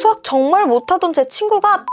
수학 정말 못하던 제 친구가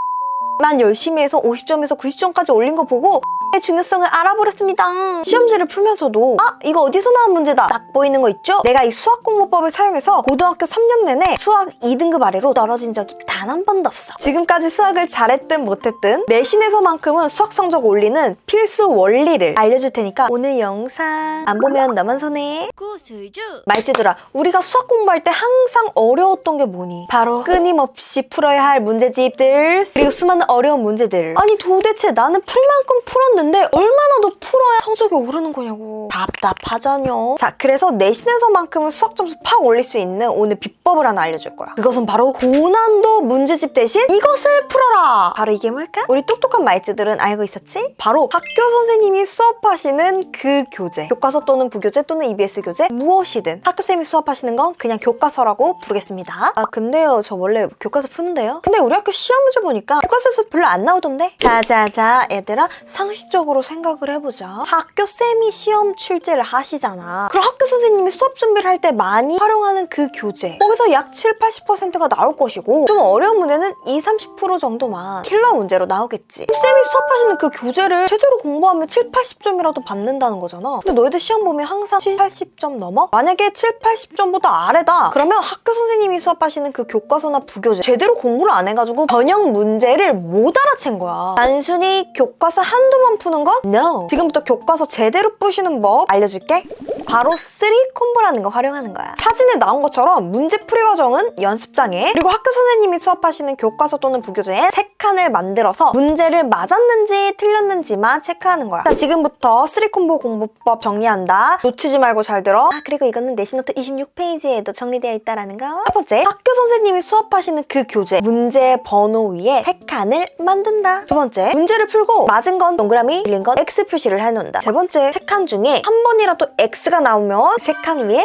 난 열심히 해서 50점에서 90점까지 올린 거 보고 의 중요성을 알아버렸습니다. 시험지를 풀면서도 이거 어디서 나온 문제다 딱 보이는 거 있죠? 내가 이 수학 공부법을 사용해서 고등학교 3년 내내 수학 2등급 아래로 떨어진 적이 단 한 번도 없어. 지금까지 수학을 잘했든 못했든 내신에서만큼은 수학 성적 올리는 필수 원리를 알려줄 테니까 오늘 영상 안 보면 나만 손해. 구슬주 말주들아, 우리가 수학 공부할 때 항상 어려웠던 게 뭐니? 바로 끊임없이 풀어야 할 문제집들, 그리고 수많은 어려운 문제들. 아니 도대체 나는 풀 만큼 풀었는데 얼마나 더 풀어야 성적이 오르는 거냐고. 답답하잖여. 자, 그래서 내신에서만큼은 수학 점수 팍 올릴 수 있는 오늘 비법을 하나 알려줄 거야. 그것은 바로 고난도 문제집 대신 이것을 풀어라. 바로 이게 뭘까? 우리 똑똑한 말주들은 알고 있었지? 바로 학교 선생님이 수업하시는 그 교재, 교과서 또는 부교재 또는 EBS 교재 무엇이든 학교쌤이 수업하시는 건 그냥 교과서라고 부르겠습니다. 근데요, 저 원래 교과서 푸는데요? 근데 우리 학교 시험 문제 보니까 교과서에서 별로 안 나오던데? 자자자 얘들아, 상식적으로 생각을 해보자. 학교쌤이 시험 출제를 하시잖아. 그럼 학교 선생님이 수업 준비를 할 때 많이 활용하는 그 교재, 거기서 약 7, 80%가 나올 것이고 좀 어려운 문제는 2, 30% 정도만 킬러 문제로 나오겠지. 쌤이 수업하시는 그 교재를 제대로 공부하면 7, 80점이라도 받는다는 거잖아. 근데 너희들 시험 보면 항상 7, 80점 넘어? 만약에 7, 80점보다 아래다 그러면 학교 선생님이 수업하시는 그 교과서나 부교재 제대로 공부를 안 해가지고 번역 문제를 못 알아챈 거야. 단순히 교과서 한두 번 푸는 건 no. 지금부터 교과서 제대로 푸시는 법 알려줄게. 바로 3콤보라는 거 활용하는 거야. 사진에 나온 것처럼 문제풀이 과정은 연습장에, 그리고 학교 선생님이 수업하시는 교과서 또는 부교재에 3칸을 만들어서 문제를 맞았는지 틀렸는지만 체크하는 거야. 자, 지금부터 3콤보 공부법 정리한다. 놓치지 말고 잘 들어. 그리고 이거는 내신노트 26페이지에도 정리되어 있다라는 거. 첫 번째, 학교 선생님이 수업하시는 그 교재 문제 번호 위에 3칸을 만든다. 두 번째, 문제를 풀고 맞은 건 동그라미, 틀린 건 X 표시를 해놓는다. 세 번째, 3칸 중에 한 번이라도 X가 나오면 3칸 위에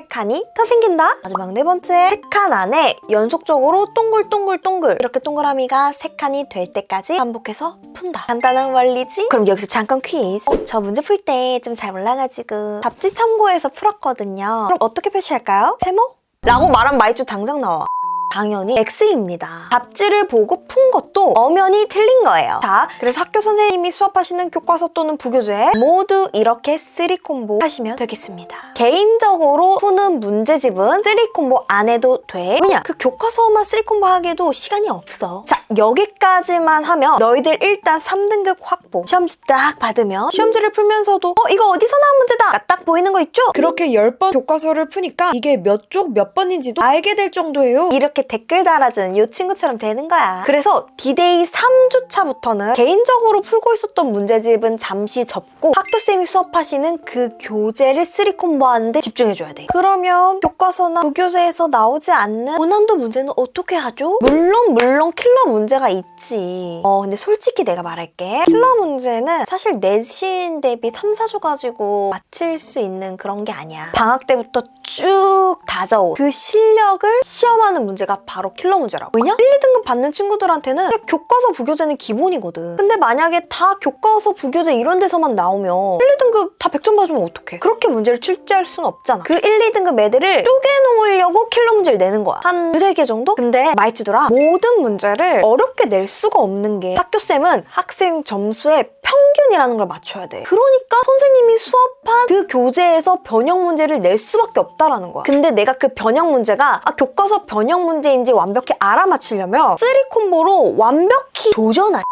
3칸이 더 생긴다. 마지막 네 번째, 3칸 안에 연속적으로 동글동글동글 이렇게 동그라미가 3칸이 될 때까지 반복해서 푼다. 간단한 원리지? 그럼 여기서 잠깐 퀴즈. 저 문제 풀 때 좀 잘 몰라가지고 답지 참고해서 풀었거든요. 그럼 어떻게 표시할까요? 세모? 라고 말한 말주 당장 나와. 당연히 X입니다. 답지를 보고 푼 것도 엄연히 틀린 거예요. 자, 그래서 학교 선생님이 수업하시는 교과서 또는 부교재 모두 이렇게 3콤보 하시면 되겠습니다. 개인적으로 푸는 문제집은 3콤보 안 해도 돼. 왜냐? 그 교과서만 3콤보 하기에도 시간이 없어. 자, 여기까지만 하면 너희들 일단 3등급 확보. 시험지 딱 받으면 시험지를 풀면서도 이거 어디서 나온 문제다 딱 보이는 거 있죠? 그렇게 10번 교과서를 푸니까 이게 몇 쪽 몇 번인지도 알게 될 정도예요. 이렇게 댓글 달아준 이 친구처럼 되는 거야. 그래서 D-Day 3주차부터는 개인적으로 풀고 있었던 문제집은 잠시 접고 학교쌤이 수업하시는 그 교재를 3콤보 하는데 집중해줘야 돼. 그러면 교과서나 부교재에서 나오지 않는 고난도 문제는 어떻게 하죠? 물론 킬러 문제가 있지. 근데 솔직히 내가 말할게. 킬러 문제는 사실 내신 대비 3, 4주 가지고 맞힐 수 있는 그런 게 아니야. 방학 때부터 쭉 다져온 그 실력을 시험하는 문제가 바로 킬러 문제라고. 왜냐? 1, 2등급 받는 친구들한테는 그냥 교과서 부교재는 기본이거든. 근데 만약에 다 교과서 부교재 이런 데서만 나오면 1, 2등급 다 100점 맞으면 어떡해? 그렇게 문제를 출제할 수는 없잖아. 그 1, 2등급 애들을 쪼개놓으려고 킬러 문제를 내는 거야. 한 2, 3개 정도? 근데 말주들아, 모든 문제를 어렵게 낼 수가 없는 게 학교쌤은 학생 점수의 평균이라는 걸 맞춰야 돼. 그러니까 선생님이 수업한 그 교재에서 변형 문제를 낼 수밖에 없다라는 거야. 근데 내가 그 변형 문제가 교과서 변형 문제인지 완벽히 알아맞히려면 3콤보로 완벽히 도전할,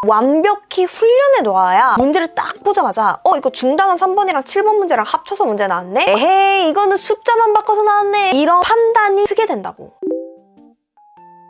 완벽히 훈련해 놓아야 문제를 딱 보자마자 이거 중단원 3번이랑 7번 문제랑 합쳐서 문제 나왔네? 에헤이, 이거는 숫자만 바꿔서 나왔네. 이런 판단이 쓰게 된다고.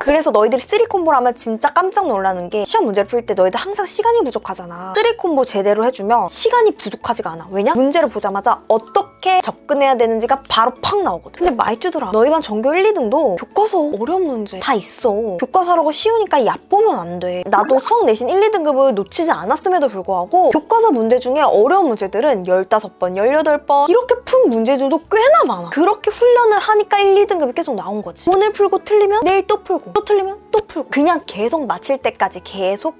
그래서 너희들이 3콤보를 하면 진짜 깜짝 놀라는 게 시험 문제를 풀 때 너희들 항상 시간이 부족하잖아. 3콤보 제대로 해주면 시간이 부족하지가 않아. 왜냐? 문제를 보자마자 어떻게 접근해야 되는지가 바로 팍 나오거든. 근데 말주들아, 너희 반 전교 1, 2등도 교과서 어려운 문제 다 있어. 교과서라고 쉬우니까 얕보면 안 돼. 나도 수학 내신 1, 2등급을 놓치지 않았음에도 불구하고 교과서 문제 중에 어려운 문제들은 15번, 18번 이렇게 푼 문제들도 꽤나 많아. 그렇게 훈련을 하니까 1, 2등급이 계속 나온 거지. 오늘 풀고 틀리면 내일 또 풀고, 또 틀리면 또 풀고 그냥 계속 마칠 때까지 계속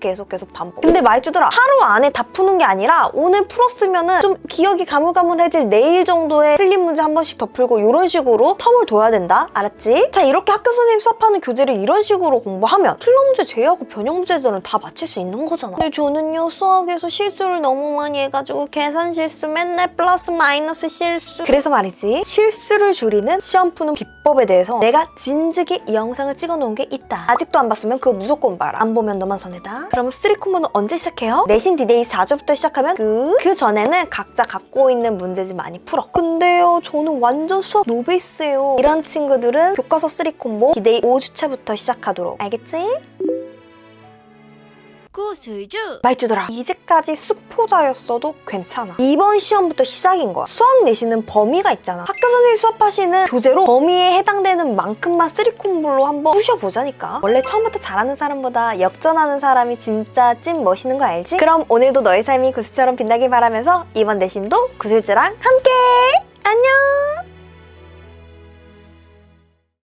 반복. 근데 말주들아, 하루 안에 다 푸는 게 아니라 오늘 풀었으면은 좀 기억이 가물가물해질 내일 정도에 틀린 문제 한 번씩 더 풀고 이런 식으로 텀을 둬야 된다. 알았지? 자, 이렇게 학교 선생님 수업하는 교재를 이런 식으로 공부하면 틀린 문제 제외하고 변형 문제들은 다 맞힐 수 있는 거잖아. 근데 저는요, 수학에서 실수를 너무 많이 해가지고 계산 실수, 맨날 플러스 마이너스 실수. 그래서 말이지, 실수를 줄이는 시험 푸는 비법에 대해서 내가 진즉에 이 영상을 찍어놓은 게 있다. 아직도 안 봤으면 그거 무조건 봐라. 안 보면 너만 손해다. 그럼 3콤보는 언제 시작해요? 내신 디데이 4주부터 시작하면 그 전에는 각자 갖고 있는 문제집 많이 풀어. 근데요, 저는 완전 수학 노베이스예요. 이런 친구들은 교과서 3콤보 디데이 5주차부터 시작하도록. 알겠지? 구슬주 말주들아, 이제까지 수포자였어도 괜찮아. 이번 시험부터 시작인 거야. 수학 내시는 범위가 있잖아. 학교 선생님 수업하시는 교재로 범위에 해당되는 만큼만 3콤보로 한번 푸셔보자니까. 원래 처음부터 잘하는 사람보다 역전하는 사람이 진짜 찐 멋있는 거 알지? 그럼 오늘도 너의 삶이 구슬처럼 빛나길 바라면서 이번 내신도 구슬주랑 함께! 안녕!